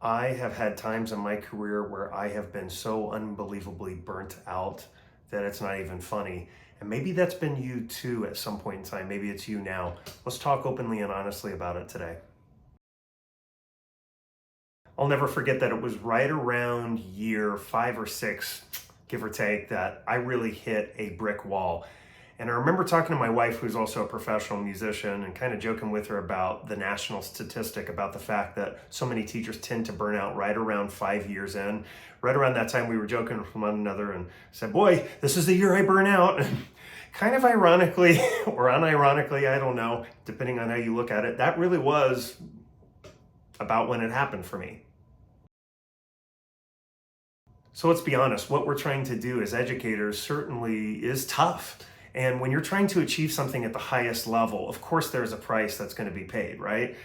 I have had times in my career where I have been so unbelievably burnt out that it's not even funny. And maybe that's been you too at some point in time. Maybe it's you now. Let's talk openly and honestly about it today. I'll never forget that it was right around year 5 or 6, give or take, that I really hit a brick wall. And I remember talking to my wife, who's also a professional musician, and kind of joking with her about the national statistic about the fact that so many teachers tend to burn out right around 5 years in. Right around that time, we were joking with one another and said, "Boy, this is the year I burn out." And kind of ironically or unironically, I don't know, depending on how you look at it, that really was about when it happened for me. So let's be honest, what we're trying to do as educators certainly is tough. And when you're trying to achieve something at the highest level, of course, there's a price that's going to be paid, right?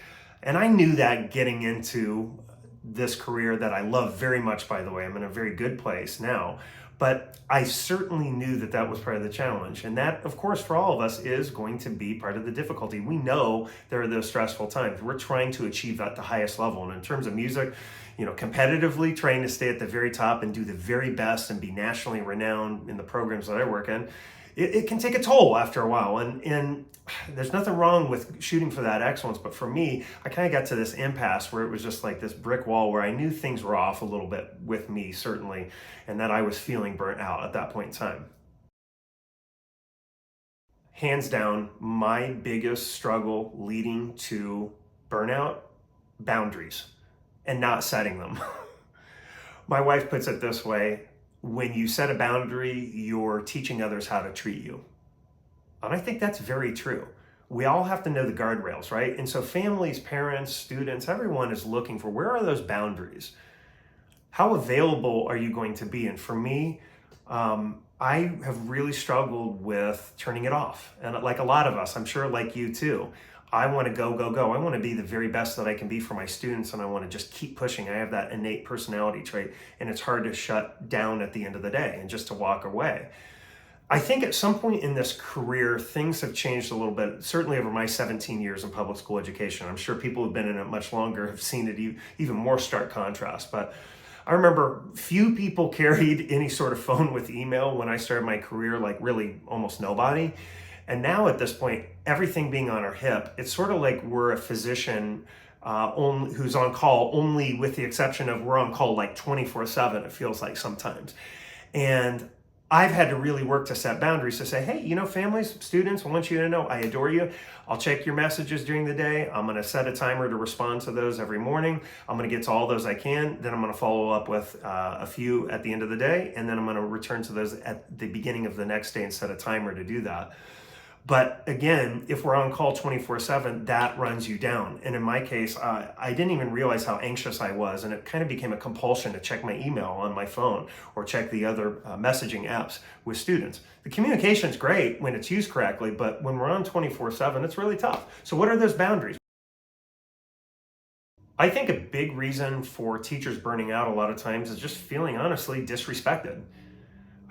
And I knew that getting into this career that I love very much, by the way. I'm in a very good place now. But I certainly knew that that was part of the challenge. And that, of course, for all of us is going to be part of the difficulty. We know there are those stressful times. We're trying to achieve at the highest level. And in terms of music, competitively trying to stay at the very top and do the very best and be nationally renowned in the programs that I work in, it can take a toll after a while. And there's nothing wrong with shooting for that excellence. But for me, I kind of got to this impasse where it was just like this brick wall where I knew things were off a little bit with me, certainly, and that I was feeling burnt out at that point in time. Hands down, my biggest struggle leading to burnout: boundaries and not setting them. My wife puts it this way: when you set a boundary, you're teaching others how to treat you. And I think that's very true. We all have to know the guardrails, right? And so families, parents, students, everyone is looking for, where are those boundaries? How available are you going to be? And for me, I have really struggled with turning it off. And like a lot of us, I'm sure like you too, I want to go, go, go. I want to be the very best that I can be for my students, and I want to just keep pushing. I have that innate personality trait, and it's hard to shut down at the end of the day and just to walk away. I think at some point in this career, things have changed a little bit, certainly over my 17 years in public school education. I'm sure people who've been in it much longer have seen it even more stark contrast. But I remember few people carried any sort of phone with email when I started my career, like really almost nobody. And now at this point, everything being on our hip, it's sort of like we're a physician who's on call, only with the exception of we're on call like 24/7, it feels like sometimes. And I've had to really work to set boundaries to say, hey, families, students, I want you to know I adore you. I'll check your messages during the day. I'm going to set a timer to respond to those every morning. I'm going to get to all those I can. Then I'm going to follow up with a few at the end of the day. And then I'm going to return to those at the beginning of the next day and set a timer to do that. But again, if we're on call 24/7, that runs you down. And in my case, I didn't even realize how anxious I was. And it kind of became a compulsion to check my email on my phone or check the other messaging apps with students. The communication's great when it's used correctly, but when we're on 24/7, it's really tough. So what are those boundaries? I think a big reason for teachers burning out a lot of times is just feeling honestly disrespected.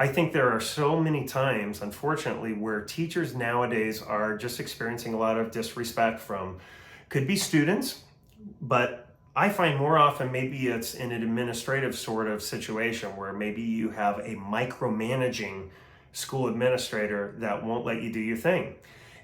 I think there are so many times, unfortunately, where teachers nowadays are just experiencing a lot of disrespect from, could be students, but I find more often maybe it's in an administrative sort of situation where maybe you have a micromanaging school administrator that won't let you do your thing.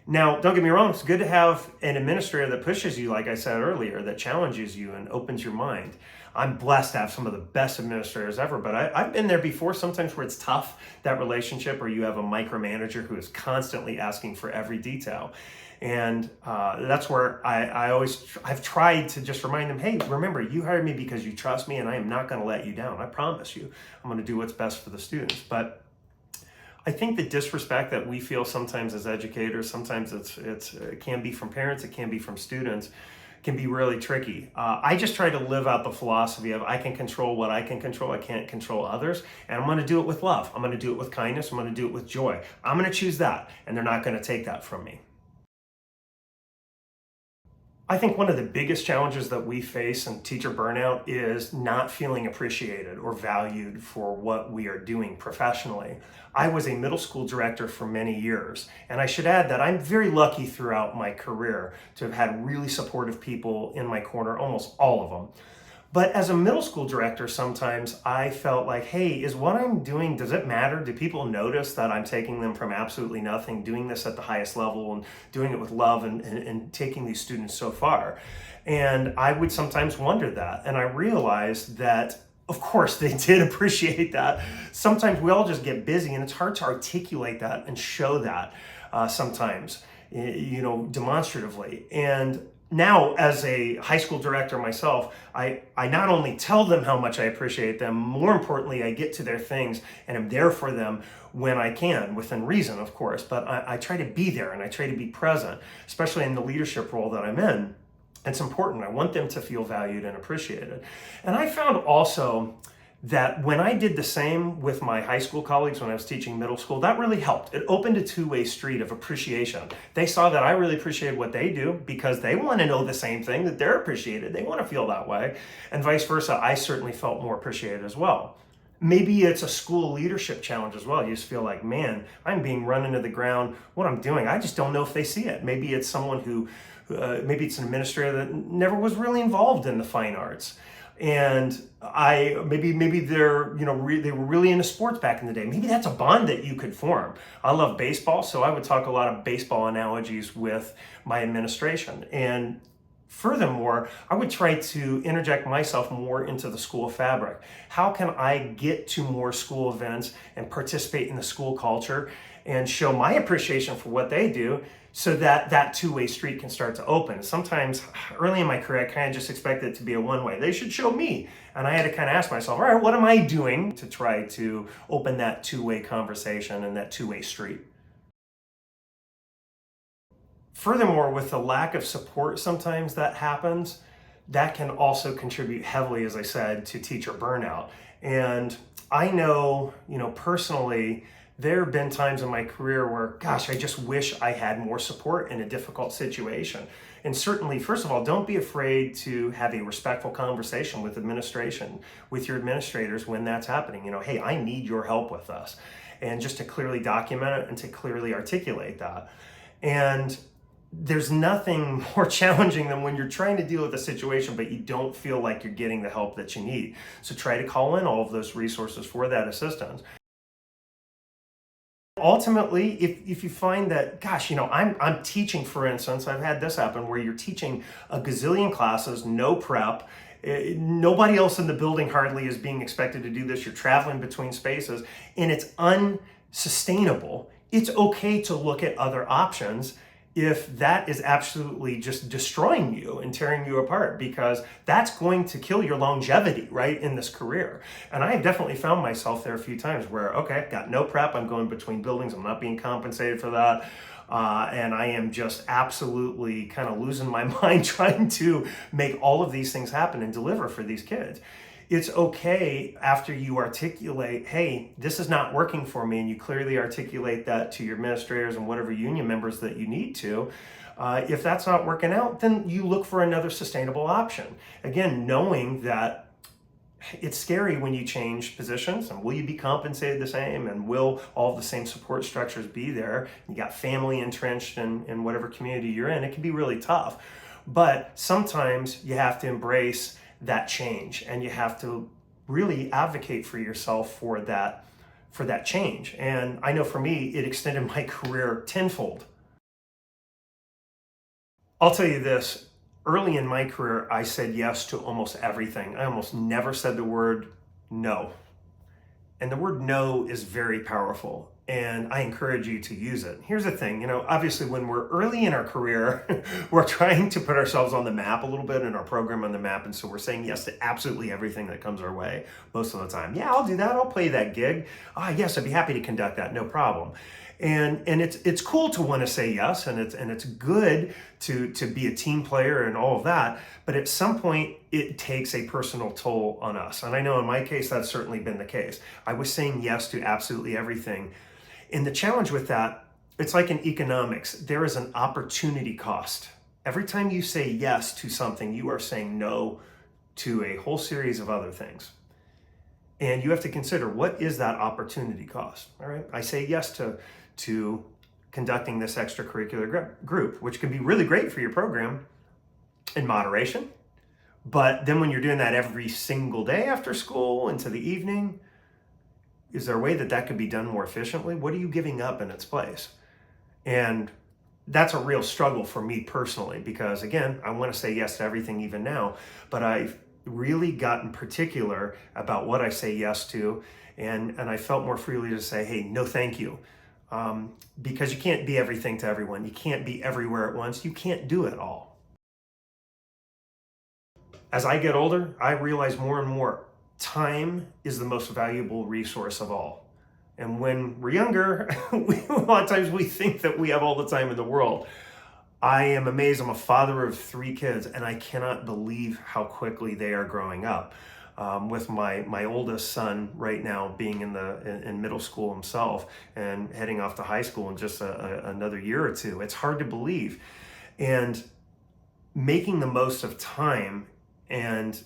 Now, don't get me wrong, it's good to have an administrator that pushes you, like I said earlier, that challenges you and opens your mind. I'm blessed to have some of the best administrators ever, but I've been there before, sometimes where it's tough, that relationship where you have a micromanager who is constantly asking for every detail. And that's where I've tried to just remind them, hey, remember, you hired me because you trust me, and I am not going to let you down. I promise you, I'm going to do what's best for the students. But I think the disrespect that we feel sometimes as educators, sometimes it can be from parents, it can be from students, can be really tricky. I just try to live out the philosophy of I can control what I can control, I can't control others, and I'm going to do it with love. I'm going to do it with kindness. I'm going to do it with joy. I'm going to choose that, and they're not going to take that from me. I think one of the biggest challenges that we face in teacher burnout is not feeling appreciated or valued for what we are doing professionally. I was a middle school director for many years, and I should add that I'm very lucky throughout my career to have had really supportive people in my corner, almost all of them. But as a middle school director, sometimes I felt like, hey, is what I'm doing, does it matter? Do people notice that I'm taking them from absolutely nothing, doing this at the highest level and doing it with love and taking these students so far? And I would sometimes wonder that. And I realized that, of course, they did appreciate that. Sometimes we all just get busy and it's hard to articulate that and show that sometimes, demonstratively. And now, as a high school director myself, I not only tell them how much I appreciate them, more importantly, I get to their things and I'm there for them when I can, within reason, of course. But I try to be there and I try to be present, especially in the leadership role that I'm in. It's important. I want them to feel valued and appreciated. And I found also that when I did the same with my high school colleagues when I was teaching middle school, that really helped. It opened a two-way street of appreciation. They saw that I really appreciated what they do because they want to know the same thing, that they're appreciated. They want to feel that way. And vice versa, I certainly felt more appreciated as well. Maybe it's a school leadership challenge as well. You just feel like, man, I'm being run into the ground. What I'm doing, I just don't know if they see it. Maybe it's someone who, maybe it's an administrator that never was really involved in the fine arts. And maybe they're they were really into sports back in the day. Maybe that's a bond that you could form. I love baseball, so I would talk a lot of baseball analogies with my administration. And furthermore, I would try to interject myself more into the school fabric. How can I get to more school events and participate in the school culture and show my appreciation for what they do, so that that two-way street can start to open? Sometimes early in my career, I kind of just expected it to be a one-way. They should show me. And I had to kind of ask myself, all right, what am I doing to try to open that two-way conversation and that two-way street? Furthermore, with the lack of support sometimes that happens, that can also contribute heavily, as I said, to teacher burnout. And I know, personally, there have been times in my career where, gosh, I just wish I had more support in a difficult situation. And certainly, first of all, don't be afraid to have a respectful conversation with administration, with your administrators when that's happening. Hey, I need your help with us. And just to clearly document it and to clearly articulate that. And there's nothing more challenging than when you're trying to deal with a situation, but you don't feel like you're getting the help that you need. So try to call in all of those resources for that assistance. Ultimately, if you find that, gosh, I'm teaching, for instance, I've had this happen where you're teaching a gazillion classes, no prep, nobody else in the building hardly is being expected to do this. You're traveling between spaces and it's unsustainable. It's okay to look at other options if that is absolutely just destroying you and tearing you apart, because that's going to kill your longevity, right, in this career. And I have definitely found myself there a few times where, okay, got no prep, I'm going between buildings, I'm not being compensated for that. And I am just absolutely kind of losing my mind trying to make all of these things happen and deliver for these kids. It's okay after you articulate, hey, this is not working for me, and you clearly articulate that to your administrators and whatever union members that you need to. If that's not working out, then you look for another sustainable option. Again, knowing that it's scary when you change positions, and will you be compensated the same, and will all the same support structures be there? You got family entrenched in whatever community you're in. It can be really tough. But sometimes you have to embrace that change, and you have to really advocate for yourself for that change. And I know for me, it extended my career tenfold. I'll tell you this, early in my career, I said yes to almost everything. I almost never said the word no. And the word no is very powerful, and I encourage you to use it. Here's the thing, obviously when we're early in our career, we're trying to put ourselves on the map a little bit, and our program on the map, and so we're saying yes to absolutely everything that comes our way most of the time. Yeah, I'll do that, I'll play that gig. Yes, I'd be happy to conduct that, no problem. And it's cool to want to say yes, and it's good to be a team player and all of that, but at some point it takes a personal toll on us. And I know in my case that's certainly been the case. I was saying yes to absolutely everything. And the challenge with that, it's like in economics, there is an opportunity cost. Every time you say yes to something, you are saying no to a whole series of other things. And you have to consider, what is that opportunity cost? All right, I say yes to conducting this extracurricular group, which can be really great for your program in moderation, But then when you're doing that every single day after school into the evening, is there a way that that could be done more efficiently? What are you giving up in its place? And that's a real struggle for me personally, because again, I want to say yes to everything even now, but I've really gotten particular about what I say yes to. And I felt more freely to say, hey, no, thank you. Because you can't be everything to everyone. You can't be everywhere at once. You can't do it all. As I get older, I realize more and more time is the most valuable resource of all. And when we're younger, a lot of times we think that we have all the time in the world. I am amazed. I'm a father of 3 kids, and I cannot believe how quickly they are growing up. With my oldest son right now being in middle school himself and heading off to high school in just another year or two, it's hard to believe. And making the most of time and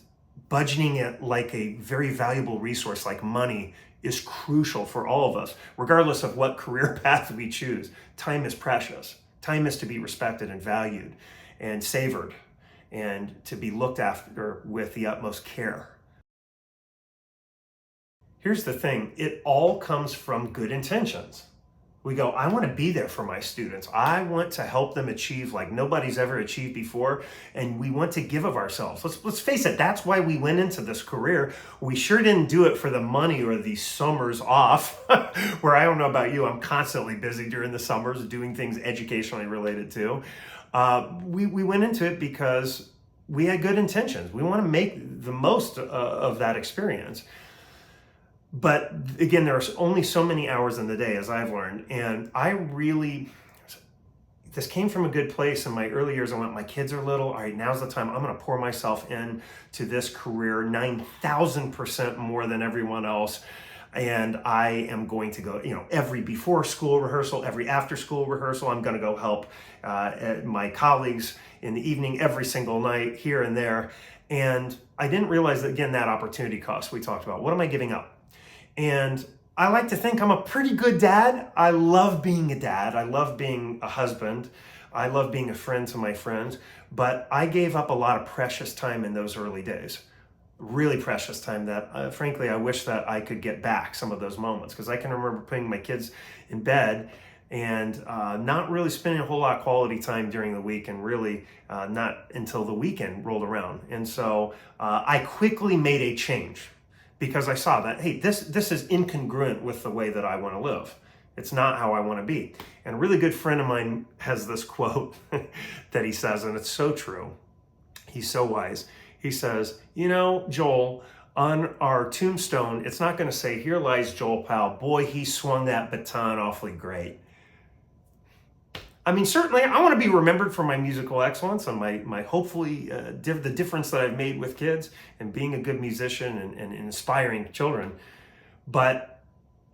budgeting it like a very valuable resource like money is crucial for all of us, regardless of what career path we choose. Time is precious. Time is to be respected and valued and savored and to be looked after with the utmost care. Here's the thing, it all comes from good intentions. We go, I want to be there for my students. I want to help them achieve like nobody's ever achieved before. And we want to give of ourselves. Let's face it, that's why we went into this career. We sure didn't do it for the money or the summers off, where I don't know about you, I'm constantly busy during the summers doing things educationally related to. We went into it because we had good intentions. We want to make the most of that experience. But again, there's only so many hours in the day, as I've learned. And this came from a good place in my early years. I went, my kids are little. All right, now's the time. I'm going to pour myself in to this career 9,000% more than everyone else. And I am going to go, every before school rehearsal, every after school rehearsal, I'm going to go help my colleagues in the evening every single night here and there. And I didn't realize that, again, that opportunity cost we talked about. What am I giving up? And I like to think I'm a pretty good dad. I love being a dad. I love being a husband. I love being a friend to my friends. But I gave up a lot of precious time in those early days. Really precious time that, frankly, I wish that I could get back some of those moments. Because I can remember putting my kids in bed and not really spending a whole lot of quality time during the week, and really not until the weekend rolled around. And so I quickly made a change, because I saw that, hey, this is incongruent with the way that I want to live. It's not how I want to be. And a really good friend of mine has this quote that he says, and it's so true. He's so wise. He says, Joel, on our tombstone, it's not going to say, here lies Joel Powell. Boy, he swung that baton awfully great. I mean, certainly I want to be remembered for my musical excellence and my hopefully the difference that I've made with kids and being a good musician and inspiring children. But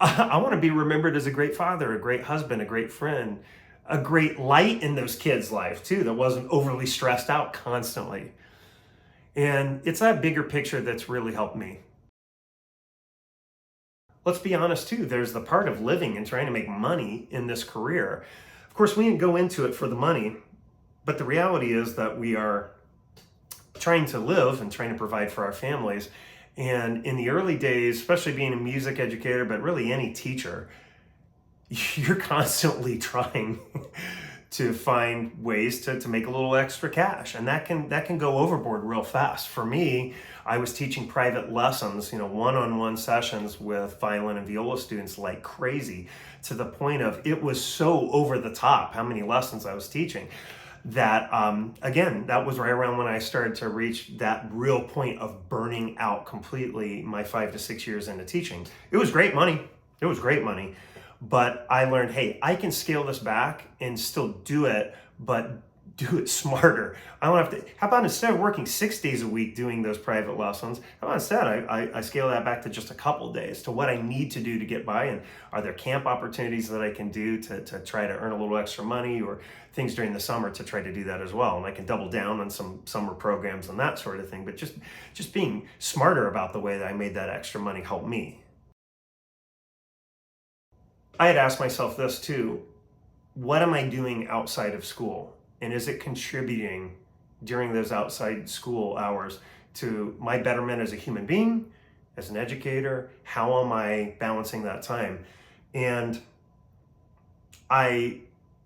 I want to be remembered as a great father, a great husband, a great friend, a great light in those kids' life too, that wasn't overly stressed out constantly. And it's that bigger picture that's really helped me. Let's be honest too, there's the part of living and trying to make money in this career. Of course, we didn't go into it for the money, but the reality is that we are trying to live and trying to provide for our families. And in the early days, especially being a music educator, but really any teacher, you're constantly trying to find ways to make a little extra cash, and that can go overboard real fast. For me, I was teaching private lessons, one-on-one sessions with violin and viola students like crazy, to the point of it was so over the top how many lessons I was teaching that again, that was right around when I started to reach that real point of burning out completely my 5 to 6 years into teaching. It was great money. It was great money. But I learned, hey, I can scale this back and still do it, but do it smarter. I don't have to, how about instead of working 6 days a week doing those private lessons, how about instead I scale that back to just a couple days to what I need to do to get by? And are there camp opportunities that I can do to try to earn a little extra money, or things during the summer to try to do that as well? And I can double down on some summer programs and that sort of thing. But just being smarter about the way that I made that extra money helped me. I had asked myself this too: what am I doing outside of school? And is it contributing during those outside school hours to my betterment as a human being, as an educator. How am I balancing that time? And I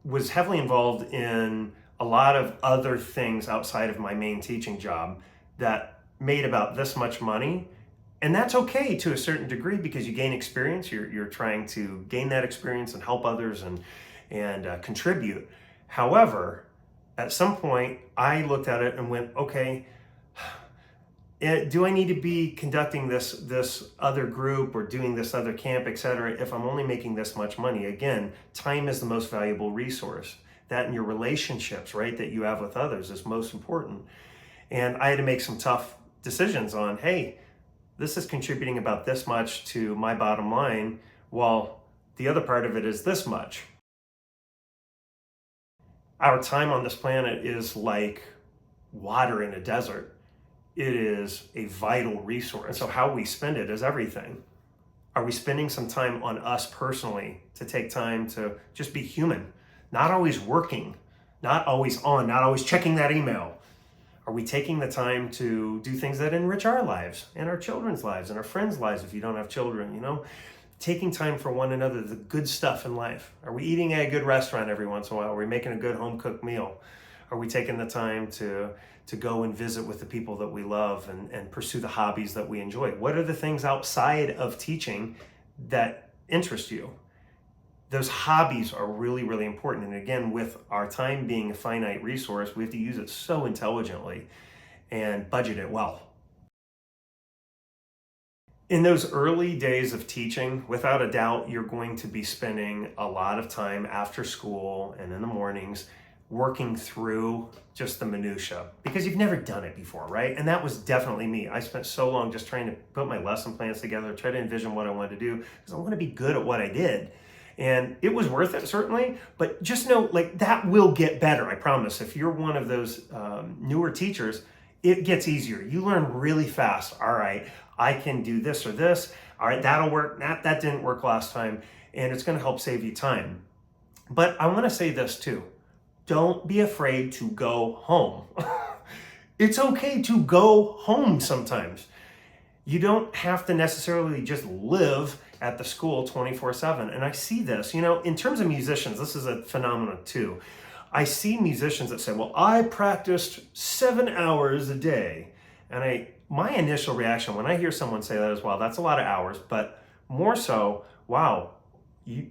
was heavily involved in a lot of other things outside of my main teaching job that made about this much money. And that's okay to a certain degree because you gain experience. You're trying to gain that experience and help others and contribute. However, at some point, I looked at it and went, okay, do I need to be conducting this other group or doing this other camp, et cetera, if I'm only making this much money? Again, time is the most valuable resource. That and your relationships, right, that you have with others is most important. And I had to make some tough decisions on, hey, this is contributing about this much to my bottom line, while the other part of it is this much. Our time on this planet is like water in a desert. It is a vital resource. And so how we spend it is everything. Are we spending some time on us personally to take time to just be human? Not always working, not always on, not always checking that email. Are we taking the time to do things that enrich our lives and our children's lives and our friends' lives if you don't have children, you know? Taking time for one another, the good stuff in life. Are we eating at a good restaurant every once in a while? Are we making a good home-cooked meal? Are we taking the time to go and visit with the people that we love and pursue the hobbies that we enjoy? What are the things outside of teaching that interest you? Those hobbies are really, really important. And again, with our time being a finite resource, we have to use it so intelligently and budget it well. In those early days of teaching, without a doubt, you're going to be spending a lot of time after school and in the mornings working through just the minutia because you've never done it before, right? And that was definitely me. I spent so long just trying to put my lesson plans together, try to envision what I wanted to do because I want to be good at what I did. And it was worth it, certainly, but just know, like, that will get better, I promise. If you're one of those newer teachers, it gets easier. You learn really fast. All right, I can do this or this. All right, that'll work. That didn't work last time, and it's gonna help save you time. But I wanna say this too. Don't be afraid to go home. It's okay to go home sometimes. You don't have to necessarily just live at the school 24/7. And I see this, you know, in terms of musicians, this is a phenomenon too. I see musicians that say, well, I practiced 7 hours a day. And my initial reaction when I hear someone say that is, wow, that's a lot of hours, but more so, wow,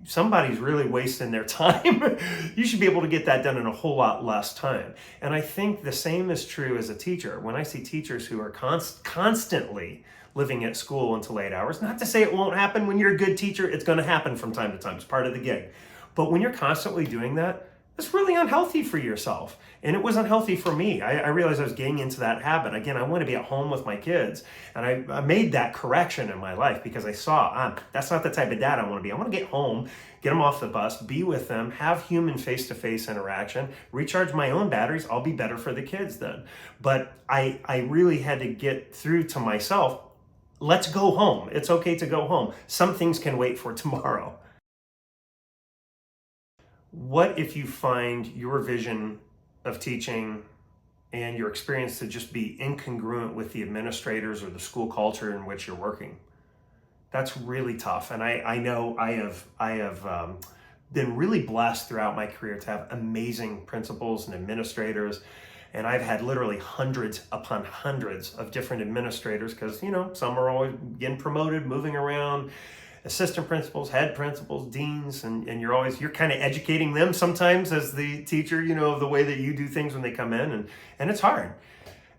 somebody's really wasting their time. You should be able to get that done in a whole lot less time. And I think the same is true as a teacher. When I see teachers who are constantly living at school until late hours, not to say it won't happen when you're a good teacher, it's going to happen from time to time. It's part of the gig. But when you're constantly doing that, it's really unhealthy for yourself. And it was unhealthy for me. I realized I was getting into that habit. Again, I want to be at home with my kids. And I made that correction in my life because I saw, that's not the type of dad I want to be. I want to get home, get them off the bus, be with them, have human face-to-face interaction, recharge my own batteries. I'll be better for the kids then. But I really had to get through to myself, let's go home. It's okay to go home. Some things can wait for tomorrow. What if you find your vision of teaching and your experience to just be incongruent with the administrators or the school culture in which you're working? That's really tough. And I know I have been really blessed throughout my career to have amazing principals and administrators. And I've had literally hundreds upon hundreds of different administrators because, you know, some are always getting promoted, moving around, assistant principals, head principals, deans, and you're kind of educating them sometimes as the teacher, you know, of the way that you do things when they come in, and it's hard.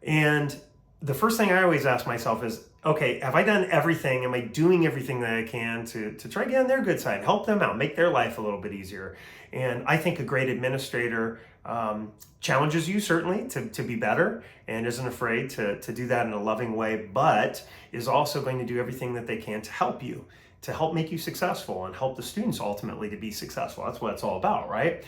And the first thing I always ask myself is, okay, have I done everything? Am I doing everything that I can to try to get on their good side, help them out, make their life a little bit easier? And I think a great administrator challenges you certainly to be better and isn't afraid to do that in a loving way, but is also going to do everything that they can to help you, to help make you successful and help the students ultimately to be successful. That's what it's all about, right?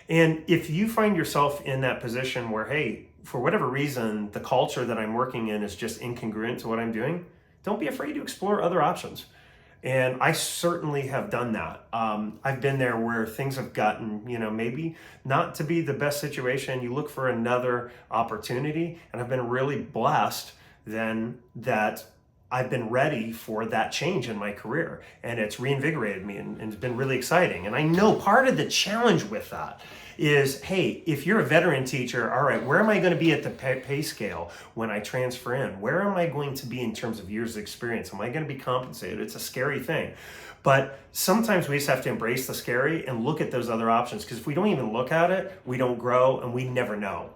And if you find yourself in that position where, hey, for whatever reason, the culture that I'm working in is just incongruent to what I'm doing, don't be afraid to explore other options. And I certainly have done that. I've been there where things have gotten, maybe not to be the best situation. You look for another opportunity, and I've been really blessed then that I've been ready for that change in my career, and it's reinvigorated me, and it's been really exciting. And I know part of the challenge with that is, hey, if you're a veteran teacher, all right, where am I going to be at the pay scale when I transfer in? Where am I going to be in terms of years of experience? Am I going to be compensated? It's a scary thing. But sometimes we just have to embrace the scary and look at those other options, because if we don't even look at it, we don't grow, and we never know.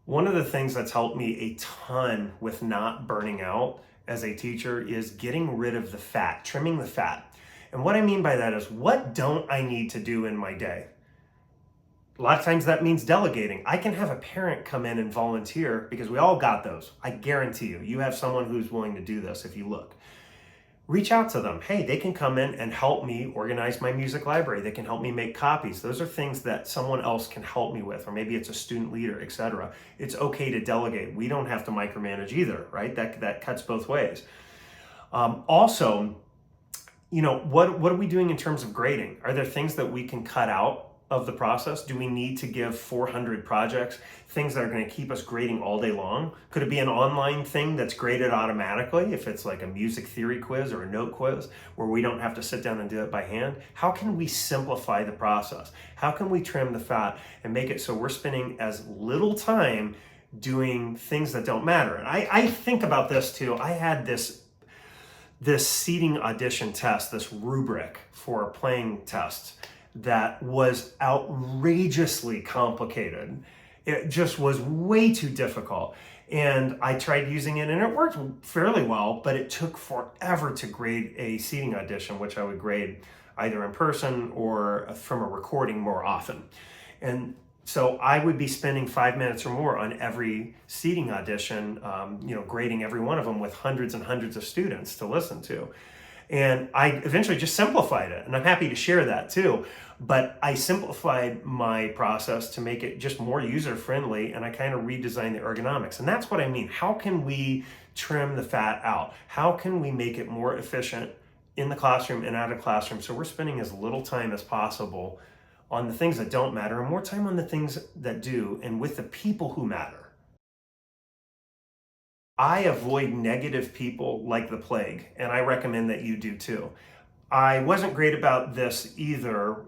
One of the things that's helped me a ton with not burning out as a teacher is getting rid of the fat, trimming the fat. And what I mean by that is, what don't I need to do in my day? A lot of times that means delegating. I can have a parent come in and volunteer, because we all got those. I guarantee you, you have someone who's willing to do this if you look. Reach out to them. Hey, they can come in and help me organize my music library. They can help me make copies. Those are things that someone else can help me with, or maybe it's a student leader, etc. It's okay to delegate. We don't have to micromanage either, right? That cuts both ways. Also, what are we doing in terms of grading? Are there things that we can cut out of the process? Do we need to give 400 projects, things that are going to keep us grading all day long? Could it be an online thing that's graded automatically if it's like a music theory quiz or a note quiz where we don't have to sit down and do it by hand? How can we simplify the process? How can we trim the fat and make it so we're spending as little time doing things that don't matter? And I think about this too. I had this seating audition test, this rubric for playing tests, that was outrageously complicated. It just was way too difficult. And I tried using it, and it worked fairly well, but it took forever to grade a seating audition, which I would grade either in person or from a recording more often. And so I would be spending 5 minutes or more on every seating audition, grading every one of them with hundreds and hundreds of students to listen to. And I eventually just simplified it, and I'm happy to share that too. But I simplified my process to make it just more user-friendly, and I kind of redesigned the ergonomics. And that's what I mean. How can we trim the fat out? How can we make it more efficient in the classroom and out of classroom, so we're spending as little time as possible on the things that don't matter and more time on the things that do, and with the people who matter? I avoid negative people like the plague, and I recommend that you do too. I wasn't great about this either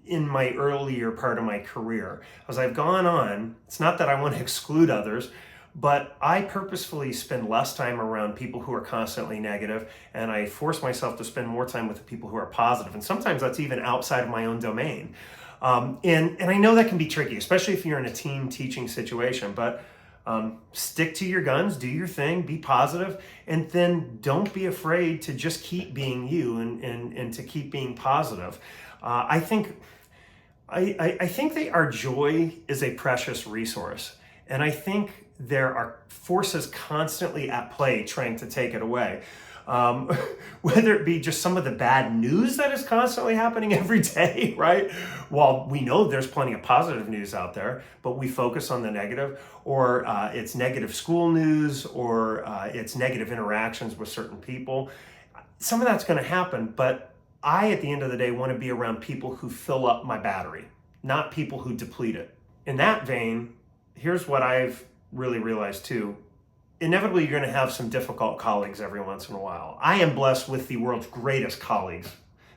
in my earlier part of my career. As I've gone on, it's not that I want to exclude others, but I purposefully spend less time around people who are constantly negative, and I force myself to spend more time with the people who are positive. And sometimes that's even outside of my own domain. And I know that can be tricky, especially if you're in a team teaching situation, but stick to your guns, do your thing, be positive, and then don't be afraid to just keep being you and to keep being positive. I think that our joy is a precious resource, and I think there are forces constantly at play trying to take it away. Whether it be just some of the bad news that is constantly happening every day, right? While we know there's plenty of positive news out there, but we focus on the negative, or it's negative school news, or it's negative interactions with certain people. Some of that's going to happen, but I, at the end of the day, want to be around people who fill up my battery, not people who deplete it. In that vein, here's what I've really realized too. Inevitably, you're going to have some difficult colleagues every once in a while. I am blessed with the world's greatest colleagues.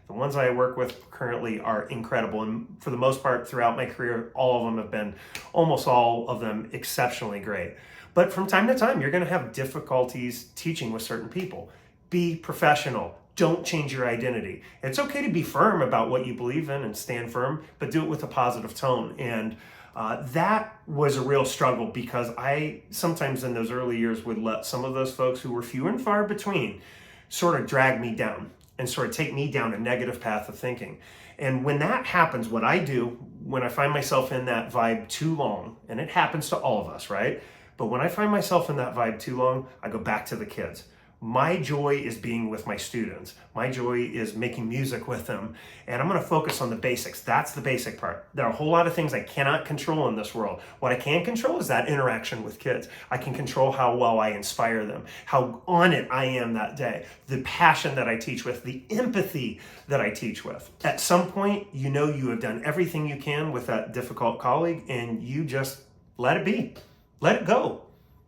The ones I work with currently are incredible, and for the most part, throughout my career, almost all of them, exceptionally great. But from time to time, you're going to have difficulties teaching with certain people. Be professional. Don't change your identity. It's okay to be firm about what you believe in and stand firm, but do it with a positive tone. And that was a real struggle, because I sometimes in those early years would let some of those folks who were few and far between sort of drag me down and sort of take me down a negative path of thinking. And when that happens, what I do when I find myself in that vibe too long, and it happens to all of us, right? But when I find myself in that vibe too long, I go back to the kids. My joy is being with my students. My joy is making music with them. And I'm going to focus on the basics. That's the basic part. There are a whole lot of things I cannot control in this world. What I can control is that interaction with kids. I can control how well I inspire them, how on it I am that day, the passion that I teach with, the empathy that I teach with. At some point, you know you have done everything you can with that difficult colleague, and you just let it be. Let it go.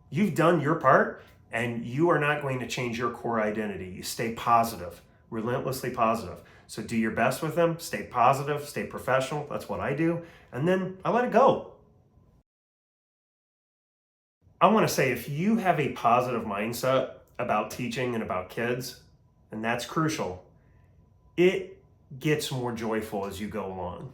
You've done your part, and you are not going to change your core identity. You stay positive, relentlessly positive. So do your best with them, stay positive, stay professional. That's what I do. And then I let it go. I want to say, if you have a positive mindset about teaching and about kids, and that's crucial, it gets more joyful as you go along.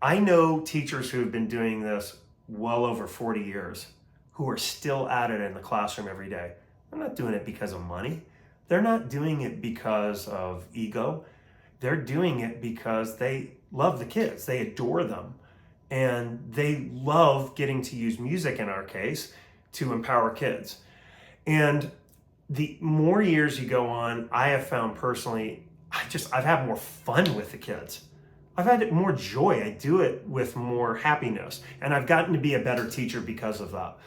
I know teachers who have been doing this well over 40 years who are still at it in the classroom every day. They're not doing it because of money. They're not doing it because of ego. They're doing it because they love the kids. They adore them. And they love getting to use music, in our case, to empower kids. And the more years you go on, I have found personally, I've had more fun with the kids. I've had more joy. I do it with more happiness. And I've gotten to be a better teacher because of that.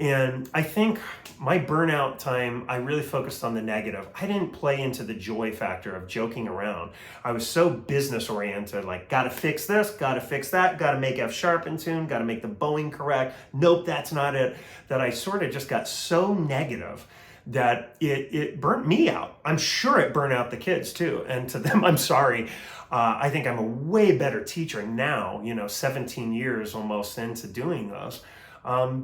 And I think my burnout time, I really focused on the negative. I didn't play into the joy factor of joking around. I was so business oriented, like, gotta fix this, gotta fix that, gotta make F sharp in tune, gotta make the bowing correct. Nope, that's not it. That I sort of just got so negative that it burnt me out. I'm sure it burnt out the kids too. And to them, I'm sorry. I think I'm a way better teacher now, 17 years almost into doing this.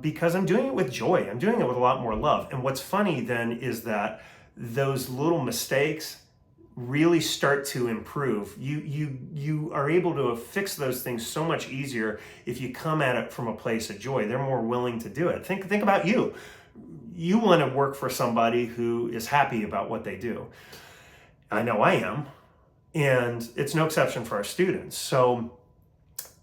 Because I'm doing it with joy. I'm doing it with a lot more love. And what's funny then is that those little mistakes really start to improve. You are able to fix those things so much easier if you come at it from a place of joy. They're more willing to do it. Think about you. You want to work for somebody who is happy about what they do. I know I am. And it's no exception for our students. So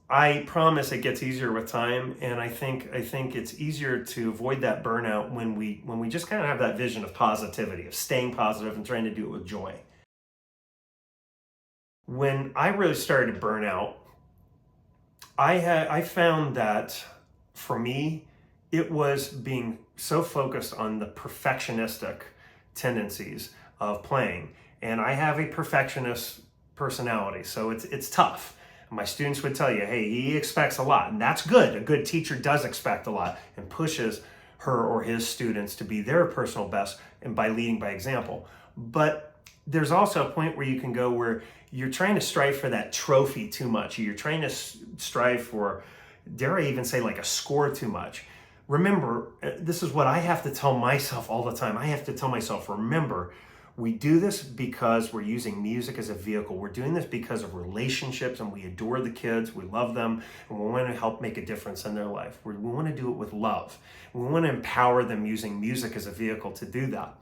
I promise it gets easier with time, and I think it's easier to avoid that burnout when we just kind of have that vision of positivity, of staying positive and trying to do it with joy. When I really started to burn out, I found that for me, it was being so focused on the perfectionistic tendencies of playing, and I have a perfectionist personality, so it's tough. My students would tell you, hey, he expects a lot, and that's good. A good teacher does expect a lot and pushes her or his students to be their personal best, and by leading by example. But there's also a point where you can go where you're trying to strive for that trophy too much. You're trying to strive for, dare I even say, like a score too much. Remember, this is what I have to tell myself all the time. I have to tell myself, remember, we do this because we're using music as a vehicle. We're doing this because of relationships, and we adore the kids, we love them, and we want to help make a difference in their life. We want to do it with love. We want to empower them using music as a vehicle to do that.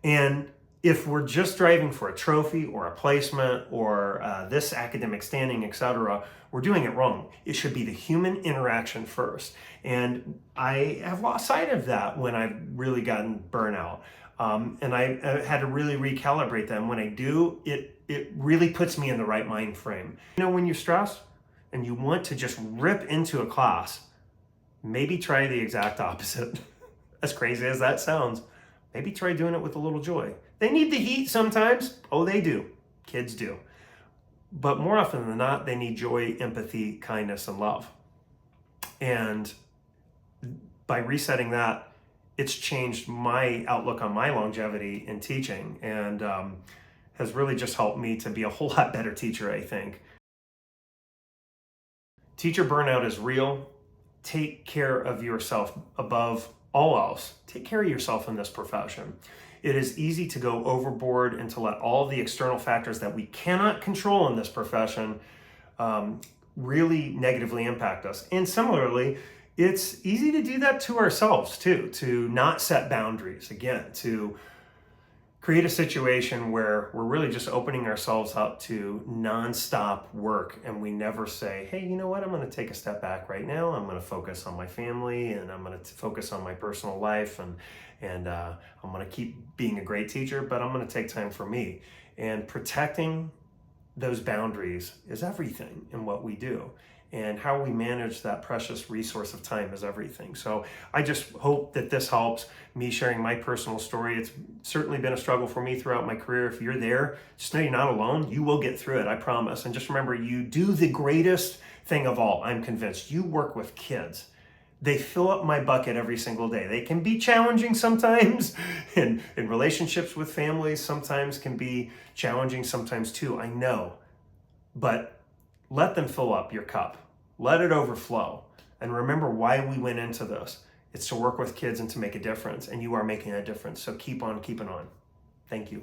And if we're just striving for a trophy or a placement or this academic standing, etc., we're doing it wrong. It should be the human interaction first. And I have lost sight of that when I've really gotten burnout. And I had to really recalibrate them. When I do, it really puts me in the right mind frame. When you're stressed and you want to just rip into a class, maybe try the exact opposite. As crazy as that sounds, maybe try doing it with a little joy. They need the heat sometimes. Oh, they do. Kids do. But more often than not, they need joy, empathy, kindness, and love. And by resetting that, it's changed my outlook on my longevity in teaching, and has really just helped me to be a whole lot better teacher, I think. Teacher burnout is real. Take care of yourself above all else. Take care of yourself in this profession. It is easy to go overboard and to let all the external factors that we cannot control in this profession really negatively impact us. And similarly, it's easy to do that to ourselves too, to not set boundaries, again, to create a situation where we're really just opening ourselves up to nonstop work, and we never say, hey, you know what, I'm going to take a step back right now. I'm going to focus on my family, and I'm going to focus on my personal life, and I'm going to keep being a great teacher, but I'm going to take time for me. And protecting those boundaries is everything in what we do. And how we manage that precious resource of time is everything. So I just hope that this helps me sharing my personal story. It's certainly been a struggle for me throughout my career. If you're there, just know you're not alone. You will get through it, I promise. And just remember, you do the greatest thing of all, I'm convinced. You work with kids. They fill up my bucket every single day. They can be challenging sometimes, and in relationships with families sometimes can be challenging sometimes too, I know. But let them fill up your cup. Let it overflow. And remember why we went into this. It's to work with kids and to make a difference. And you are making a difference. So keep on keeping on. Thank you.